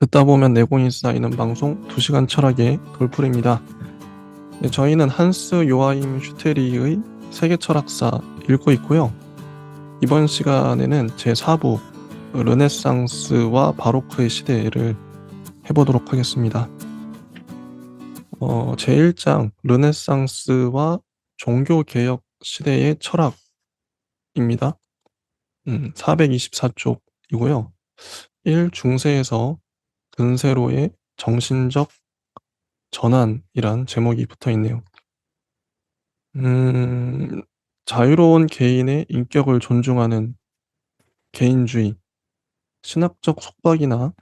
듣다 보면 내공이 쌓이는 방송 2시간 철학의 돌풀입니다. 네, 저희는 한스 요하임 슈테리의 세계 철학사 읽고 있고요. 이번 시간에는 제4부 르네상스와 바로크의 시대를 해보도록 하겠습니다. 제1장 르네상스와 종교개혁 시대의 철학입니다. 424쪽이고요. 1중세에서 근세로의 정신적 전환이란 제목이 붙어 있네요. 자유로운 개인의 인격을 존중하는 개인주의, 신학적 속박이나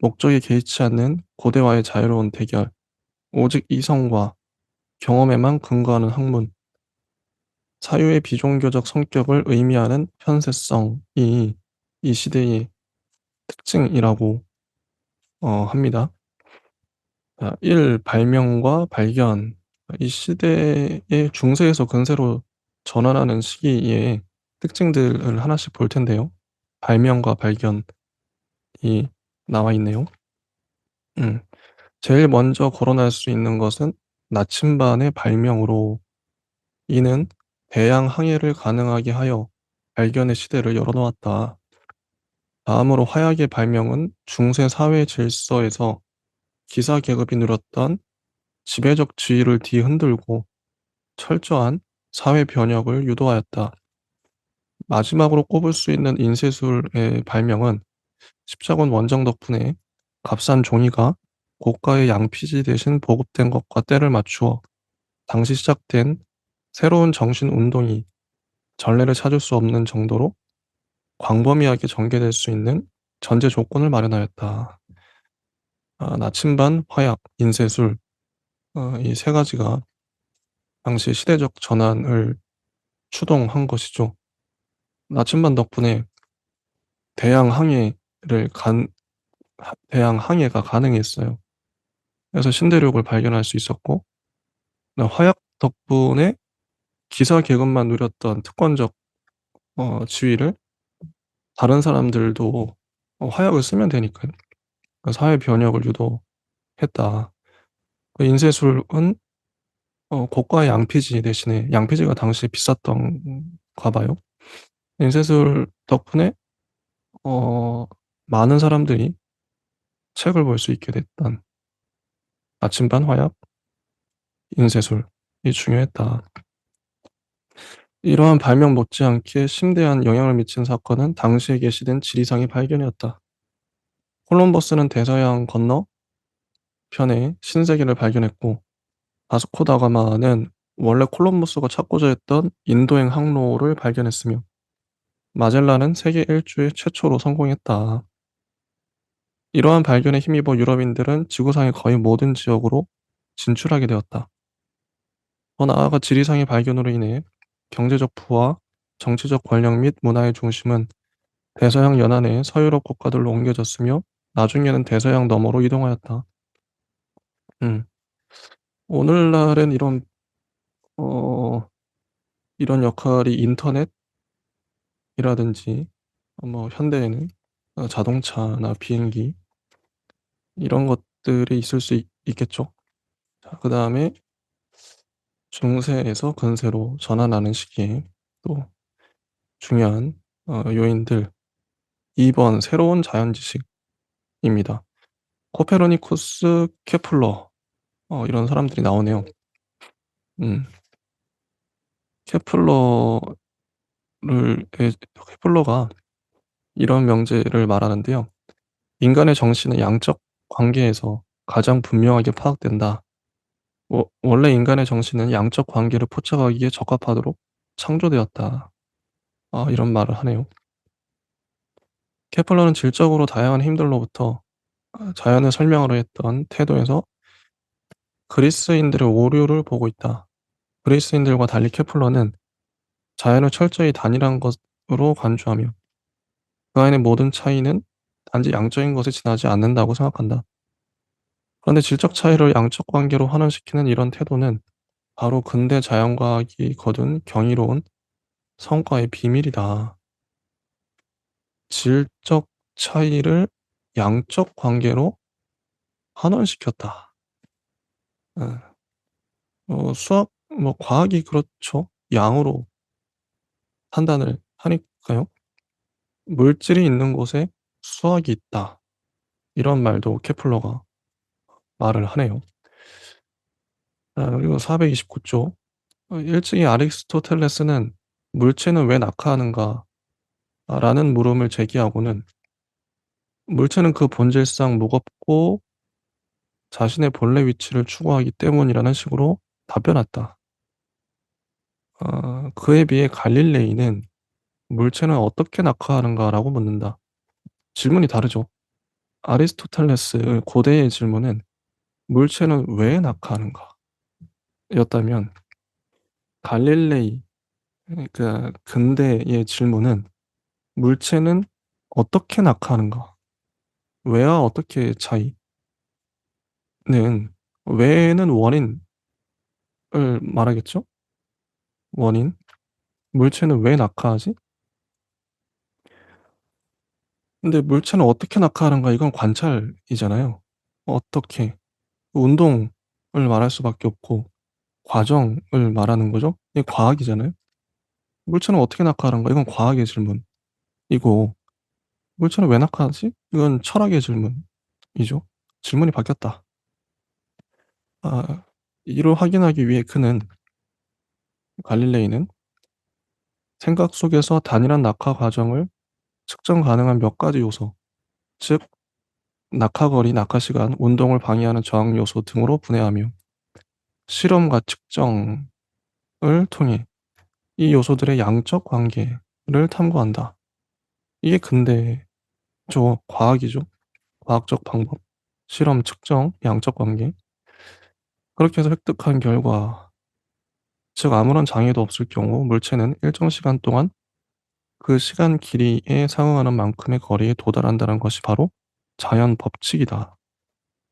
목적에 개의치 않는 고대와의 자유로운 대결, 오직 이성과 경험에만 근거하는 학문, 사유의 비종교적 성격을 의미하는 현세성이 이 시대의 특징이라고 합니다. 1. 발명과 발견. 이 시대의 중세에서 근세로 전환하는 시기의 특징들을 하나씩 볼 텐데요. 발명과 발견이 나와 있네요. 제일 먼저 거론할 수 있는 것은 나침반의 발명으로 이는 대양 항해를 가능하게 하여 발견의 시대를 열어놓았다. 다음으로 화약의 발명은 중세 사회 질서에서 기사 계급이 누렸던 지배적 지위를 뒤흔들고 철저한 사회 변혁을 유도하였다. 마지막으로 꼽을 수 있는 인쇄술의 발명은 십자군 원정 덕분에 값싼 종이가 고가의 양피지 대신 보급된 것과 때를 맞추어 당시 시작된 새로운 정신 운동이 전례를 찾을 수 없는 정도로 광범위하게 전개될 수 있는 전제 조건을 마련하였다. 나침반, 화약, 인쇄술 이 세 가지가 당시 시대적 전환을 추동한 것이죠. 나침반 덕분에 대양 항해를 간 대양 항해가 가능했어요. 그래서 신대륙을 발견할 수 있었고, 화약 덕분에 기사 계급만 누렸던 특권적 지위를 다른 사람들도 화약을 쓰면 되니까요. 사회 변혁을 유도했다. 그 인쇄술은 고가의 양피지 대신에 양피지가 당시 비쌌던가 봐요. 인쇄술 덕분에 많은 사람들이 책을 볼 수 있게 됐던 나침반, 화약, 인쇄술이 중요했다. 이러한 발명 못지않게 심대한 영향을 미친 사건은 당시에 게시된 지리상의 발견이었다. 콜럼버스는 대서양 건너 편에 신세계를 발견했고, 바스코 다가마는 원래 콜럼버스가 찾고자 했던 인도행 항로를 발견했으며, 마젤란은 세계 일주에 최초로 성공했다. 이러한 발견에 힘입어 유럽인들은 지구상의 거의 모든 지역으로 진출하게 되었다. 더 나아가 지리상의 발견으로 인해 경제적 부와 정치적 권력 및 문화의 중심은 대서양 연안의 서유럽 국가들로 옮겨졌으며 나중에는 대서양 너머로 이동하였다. 음, 오늘날엔 어, 이런 역할이 인터넷이라든지 현대에는 자동차나 비행기 이런 것들이 있을 수 있겠죠. 자, 그 다음에 중세에서 근세로 전환하는 시기에 또 중요한 요인들 2번 새로운 자연 지식입니다. 코페르니쿠스, 케플러 이런 사람들이 나오네요. 음, 케플러를 케플러가 이런 명제를 말하는데요. 인간의 정신은 양적 관계에서 가장 분명하게 파악된다. 원래 인간의 정신은 양적 관계를 포착하기에 적합하도록 창조되었다. 이런 말을 하네요. 케플러는 질적으로 다양한 힘들로부터 자연을 설명하려 했던 태도에서 그리스인들의 오류를 보고 있다. 그리스인들과 달리 케플러는 자연을 철저히 단일한 것으로 간주하며 그 안의 모든 차이는 단지 양적인 것에 지나지 않는다고 생각한다. 그런데 질적 차이를 양적 관계로 환원시키는 이런 태도는 바로 근대 자연과학이 거둔 경이로운 성과의 비밀이다. 질적 차이를 양적 관계로 환원시켰다. 예. 수학 뭐 과학이 그렇죠. 양으로 판단을 하니까요. "물질이 있는 곳에 수학이 있다." 이런 말도 케플러가 말을 하네요. 그리고 429 쪽. 일찍이 아리스토텔레스는 "물체는 왜 낙하하는가?" 라는 물음을 제기하고는 "물체는 그 본질상 무겁고 자신의 본래 위치를 추구하기 때문이라는 식으로 답변했다. 그에 비해 갈릴레이는 "물체는 어떻게 낙하하는가?"라고 묻는다. 질문이 다르죠. 아리스토텔레스의 고대의 질문은 "물체는 왜 낙하하는가?" 였다면 갈릴레이 그러니까 근대의 질문은 "물체는 어떻게 낙하하는가?" 왜와 어떻게의 차이는 왜는 원인을 말하겠죠? 원인. 물체는 왜 낙하하지? 근데 물체는 어떻게 낙하하는가 이건 관찰이잖아요. 어떻게. 운동을 말할 수밖에 없고 과정을 말하는 거죠. 이게 과학이잖아요. 물체는 어떻게 낙하하는가 이건 과학의 질문이고 물체는 왜 낙하하지? 이건 철학의 질문이죠. 질문이 바뀌었다. 이를 확인하기 위해 그는 갈릴레이는 생각 속에서 단일한 낙하 과정을 측정 가능한 몇 가지 요소, 즉 낙하거리, 낙하시간, 운동을 방해하는 저항 요소 등으로 분해하며 실험과 측정을 통해 이 요소들의 양적 관계를 탐구한다. 이게 근대죠. 과학이죠. 과학적 방법. 실험, 측정, 양적 관계. 그렇게 해서 획득한 결과, 즉 아무런 장애도 없을 경우 물체는 일정 시간 동안 그 시간 길이에 상응하는 만큼의 거리에 도달한다는 것이 바로 자연 법칙이다.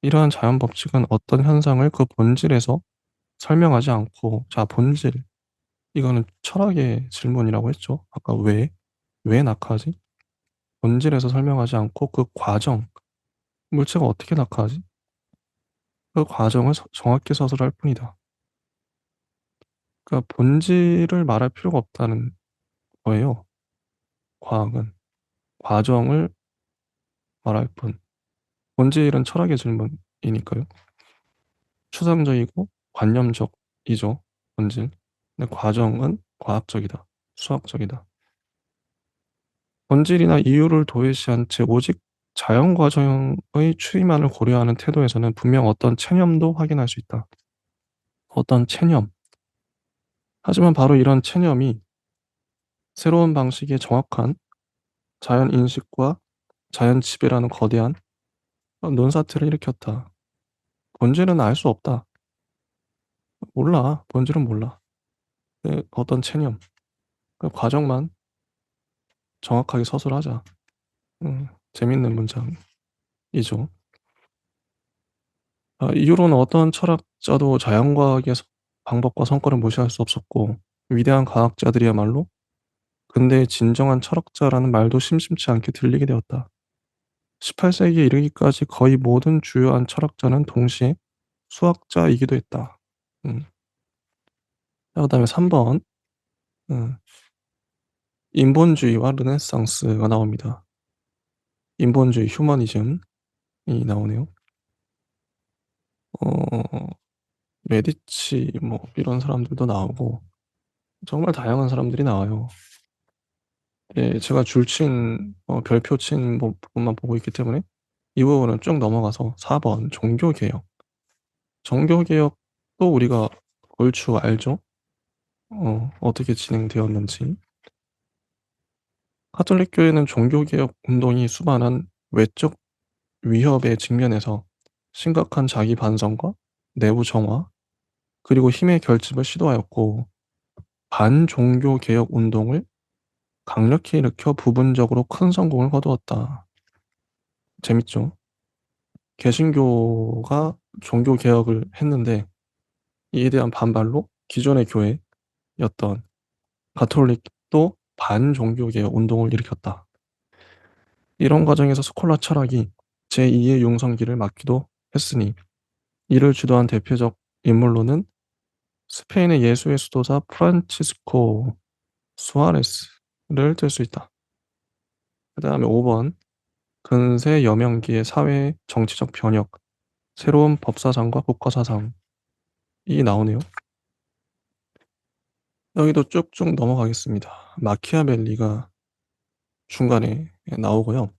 이러한 자연 법칙은 어떤 현상을 그 본질에서 설명하지 않고 자 본질 이거는 철학의 질문이라고 했죠. 아까 왜 낙하하지? 본질에서 설명하지 않고 그 과정, 물체가 어떻게 낙하하지? 그 과정을 정확히 서술할 뿐이다. 그러니까 본질을 말할 필요가 없다는 거예요. 과학은 과정을 말할 뿐. 본질은 철학의 질문이니까요. 추상적이고 관념적이죠. 본질. 근데 과정은 과학적이다. 수학적이다. 본질이나 이유를 도외시한 채 오직 자연 과정의 추이만을 고려하는 태도에서는 분명 어떤 체념도 확인할 수 있다. 어떤 체념. 하지만 바로 이런 체념이 새로운 방식의 정확한 자연 인식과 자연 지배라는 거대한 논사태를 일으켰다. 본질은 알 수 없다. 몰라. 본질은 몰라. 어떤 체념. 그 과정만 정확하게 서술하자. 재밌는 문장이죠. 이후로는 어떤 철학자도 자연과학의 방법과 성과를 무시할 수 없었고 위대한 과학자들이야말로 근대의 진정한 철학자라는 말도 심심치 않게 들리게 되었다. 18세기에 이르기까지 거의 모든 주요한 철학자는 동시에 수학자이기도 했다. 음. 그다음에 3 번 음 인본주의와 르네상스가 나옵니다. 인본주의 휴머니즘이 나오네요. 어 메디치 뭐 이런 사람들도 나오고 정말 다양한 사람들이 나와요. 예 제가 줄친 별표 친 부분만 보고 있기 때문에 이 부분은 쭉 넘어가서 4번 종교개혁. 종교개혁도 우리가 얼추 알죠? 어떻게 진행되었는지. 가톨릭 교회는 종교개혁 운동이 수반한 외적 위협에 직면해서 심각한 자기 반성과 내부 정화 그리고 힘의 결집을 시도하였고 반종교 개혁 운동을 강력히 일으켜 부분적으로 큰 성공을 거두었다. 재밌죠? 개신교가 종교 개혁을 했는데 이에 대한 반발로 기존의 교회였던 가톨릭도 반종교 개혁 운동을 일으켰다. 이런 과정에서 스콜라 철학이 제2의 용성기를 맞기도 했으니 이를 주도한 대표적 인물로는 스페인의 예수의 수도사 프란치스코 수아레스를 들 수 있다. 그다음에 5 번 근세 여명기의 사회 정치적 변혁, 새로운 법사상과 국가사상이 나오네요. 여기도 쭉쭉 넘어가겠습니다. 마키아벨리가 중간에 나오고요.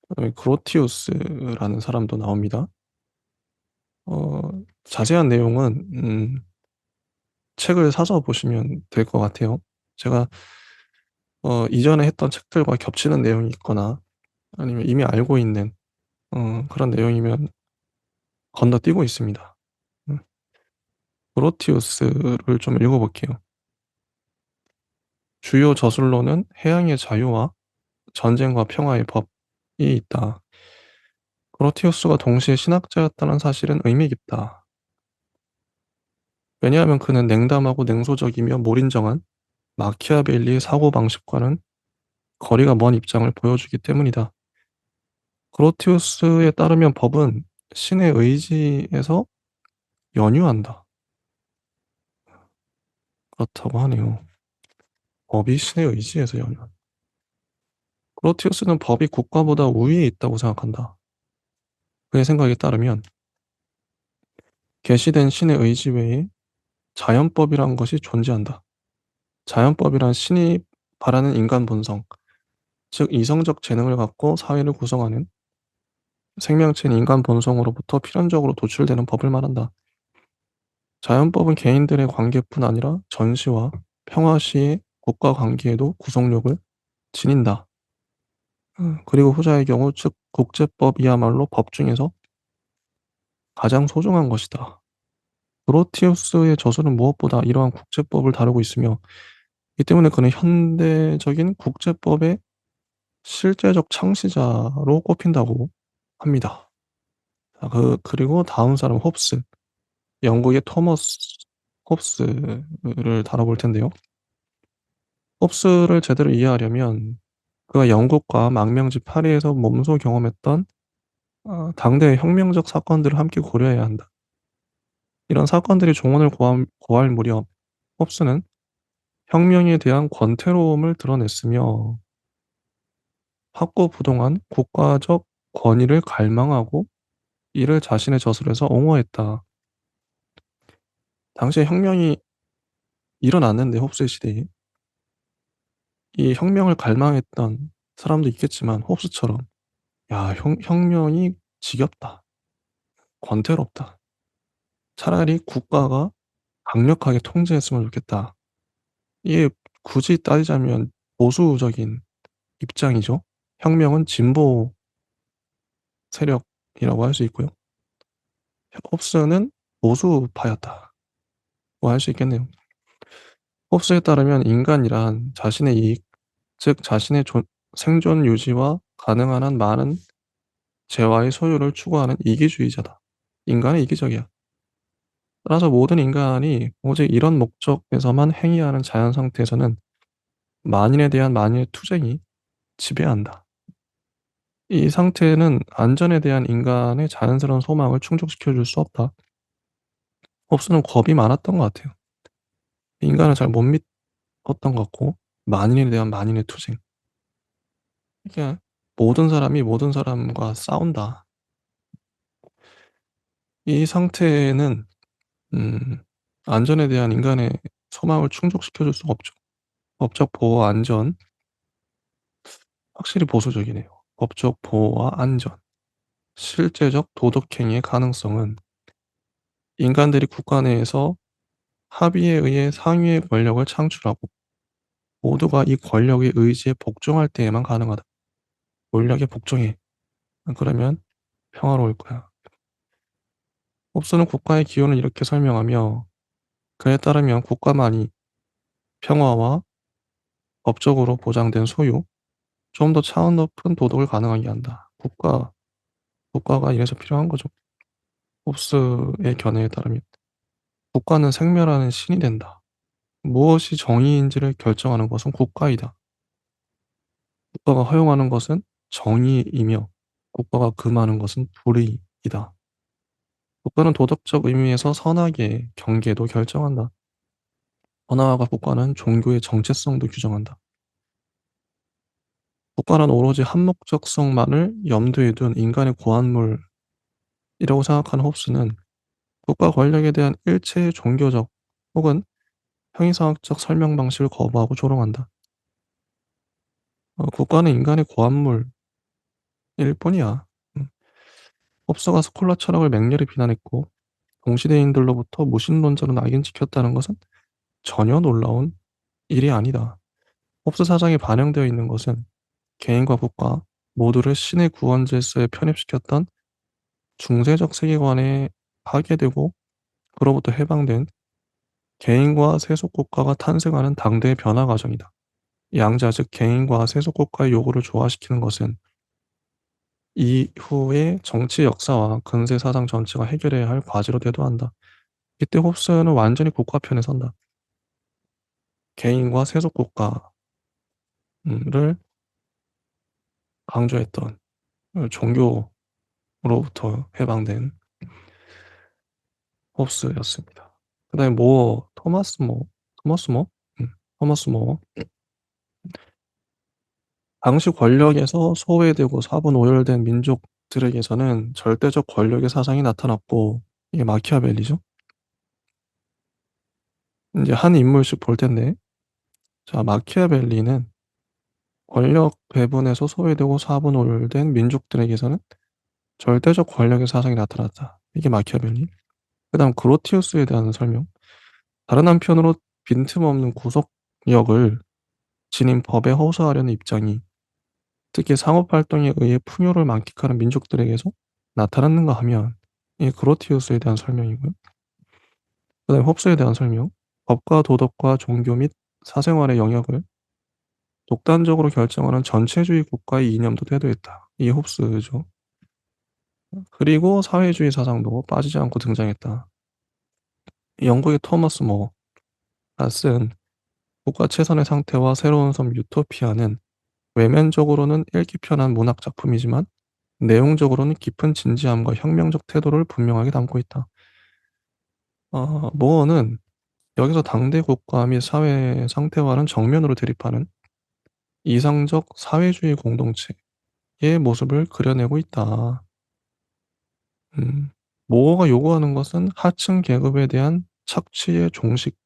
그다음에 그로티우스라는 사람도 나옵니다. 어 자세한 내용은 책을 사서 보시면 될 것 같아요. 제가 이전에 했던 책들과 겹치는 내용이 있거나 아니면 이미 알고 있는 그런 내용이면 건너뛰고 있습니다. 음 그로티우스를 좀 읽어 볼게요. 주요 저술로는 해양의 자유와 전쟁과 평화의 법이 있다. 그로티우스가 동시에 신학자였다는 사실은 의미 깊다. 왜냐하면 그는 냉담하고 냉소적이며 몰인정한 마키아벨리의 사고방식과는 거리가 먼 입장을 보여주기 때문이다. 그로티우스에 따르면 법은 신의 의지에서 연유한다. 그렇다고 하네요. 법이 신의 의지에서 연유한다. 그로티우스는 법이 국가보다 우위에 있다고 생각한다. 그의 생각에 따르면 계시된 신의 의지 외에 자연법이란 것이 존재한다. 자연법이란 신이 바라는 인간 본성, 즉 이성적 재능을 갖고 사회를 구성하는 생명체인 인간 본성으로부터 필연적으로 도출되는 법을 말한다. 자연법은 개인들의 관계뿐 아니라 전시와 평화 시의 국가 관계에도 구속력을 지닌다. 그리고 후자의 경우 즉 국제법이야말로 법 중에서 가장 소중한 것이다. 그로티우스의 저술은 무엇보다 이러한 국제법을 다루고 있으며 이 때문에 그는 현대적인 국제법의 실제적 창시자로 꼽힌다고 합니다. 자 그리고 다음 사람 홉스. 영국의 토머스 홉스를 다뤄볼 텐데요. 홉스를 제대로 이해하려면 그가 영국과 망명지 파리에서 몸소 경험했던 당대의 혁명적 사건들을 함께 고려해야 한다. 이런 사건들이 종언을 고할 무렵 홉스는 혁명에 대한 권태로움을 드러냈으며 확고부동한 국가적 권위를 갈망하고 이를 자신의 저술에서 옹호했다. 당시에 혁명이 일어났는데 홉스의 시대에 이 혁명을 갈망했던 사람도 있겠지만 홉스처럼 '야 혁명이 지겹다. 권태롭다. 차라리 국가가 강력하게 통제했으면 좋겠다.' 이게 굳이 따지자면 보수적인 입장이죠. 혁명은 진보 세력이라고 할 수 있고요. 홉스는 보수파였다고 할 수 있겠네요. 홉스에 따르면 인간이란 자신의 이익, 즉 자신의 생존 유지와 가능한 한 많은 재화의 소유를 추구하는 이기주의자다. 인간은 이기적이야. 따라서 모든 인간이 오직 이런 목적에서만 행위하는 자연 상태에서는 만인에 대한 만인의 투쟁이 지배한다. 이 상태는 안전에 대한 인간의 자연스러운 소망을 충족시켜 줄 수 없다. 홉스는 겁이 많았던 것 같아요. 인간을 잘 못 믿었던 것 같고 만인에 대한 만인의 투쟁. 이게 모든 사람이 모든 사람과 싸운다. 이 상태에는 음 안전에 대한 인간의 소망을 충족시켜 줄 수가 없죠. 법적 보호와 안전 확실히 보수적이네요. 법적 보호와 안전, 실제적 도덕 행위의 가능성은 인간들이 국가 내에서 합의에 의해 상위의 권력을 창출하고 모두가 이 권력의 의지에 복종할 때에만 가능하다. 권력에 복종해. 그러면 평화로울 거야. 홉스는 국가의 기원을 이렇게 설명하며 그에 따르면 국가만이 평화와 법적으로 보장된 소유, 좀 더 차원 높은 도덕을 가능하게 한다. 국가가 이래서 필요한 거죠. 홉스의 견해에 따르면 국가는 생멸하는 신이 된다. 무엇이 정의인지를 결정하는 것은 국가이다. 국가가 허용하는 것은 정의이며 국가가 금하는 것은 불의이다. 국가는 도덕적 의미에서 선악의 경계도 결정한다. 헌화가 국가는 종교의 정체성도 규정한다. 국가는 오로지 한목적성만을 염두에 둔 인간의 고안물이라고 생각하는 홉스는 국가 권력에 대한 일체의 종교적 혹은 형이상학적 설명 방식을 거부하고 조롱한다. 국가는 인간의 고안물일 뿐이야. 음. 홉스가 스콜라 철학을 맹렬히 비난했고 동시대인들로부터 무신론자로 낙인찍혔다는 것은 전혀 놀라운 일이 아니다. 홉스 사상에 반영되어 있는 것은 개인과 국가 모두를 신의 구원 질서에 편입시켰던 중세적 세계관에 파괴되고 그로부터 해방된 개인과 세속국가가 탄생하는 당대의 변화 과정이다. 양자 즉 개인과 세속국가의 요구를 조화시키는 것은 이후의 정치 역사와 근세 사상 전체가 해결해야 할 과제로 대두한다. 이때 홉스는 완전히 국가 편에 선다. 개인과 세속국가를 강조했던 종교로부터 해방된 홉스였습니다. 그 다음에 토마스 모어? 토마스 모어. 당시 권력에서 소외되고 사분오열된 민족들에게서는 절대적 권력의 사상이 나타났고, 이게 마키아벨리죠. 이제 한 인물씩 볼 텐데, 자, 마키아벨리는 권력 배분에서 소외되고 사분오열된 민족들에게서는 절대적 권력의 사상이 나타났다. 이게 마키아벨리. 그 다음 그로티우스에 대한 설명. 다른 한편으로 빈틈없는 구속력을 지닌 법에 허수아려는 입장이 특히 상업활동에 의해 풍요를 만끽하는 민족들에게서 나타났는가 하면 이 그로티우스에 대한 설명이고요. 그 다음에 홉스에 대한 설명. 법과 도덕과 종교 및 사생활의 영역을 독단적으로 결정하는 전체주의 국가의 이념도 태도했다. 이게 홉스죠. 그리고 사회주의 사상도 빠지지 않고 등장했다. 영국의 토머스 모어가 쓴 국가 최선의 상태와 새로운 섬 유토피아는 외면적으로는 읽기 편한 문학 작품이지만 내용적으로는 깊은 진지함과 혁명적 태도를 분명하게 담고 있다. 모어는 여기서 당대 국가 및 사회 상태와는 정면으로 대립하는 이상적 사회주의 공동체의 모습을 그려내고 있다. 음, 모어가 요구하는 것은 하층 계급에 대한 착취의 종식,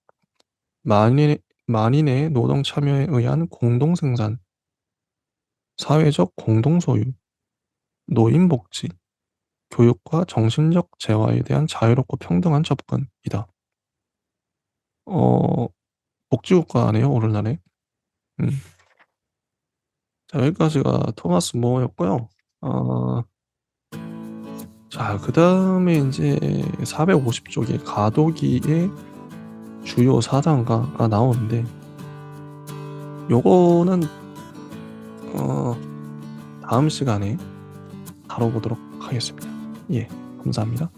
만인의 노동 참여에 의한 공동 생산, 사회적 공동 소유, 노인 복지, 교육과 정신적 재화에 대한 자유롭고 평등한 접근이다. 어, 복지국가네요, 오늘날에. 음. 자, 여기까지가 토마스 모어였고요. 어, 자, 그 다음에 이제 450쪽에 가도기의 주요 사상가가 나오는데, 요거는, 어, 다음 시간에 다뤄보도록 하겠습니다. 예, 감사합니다.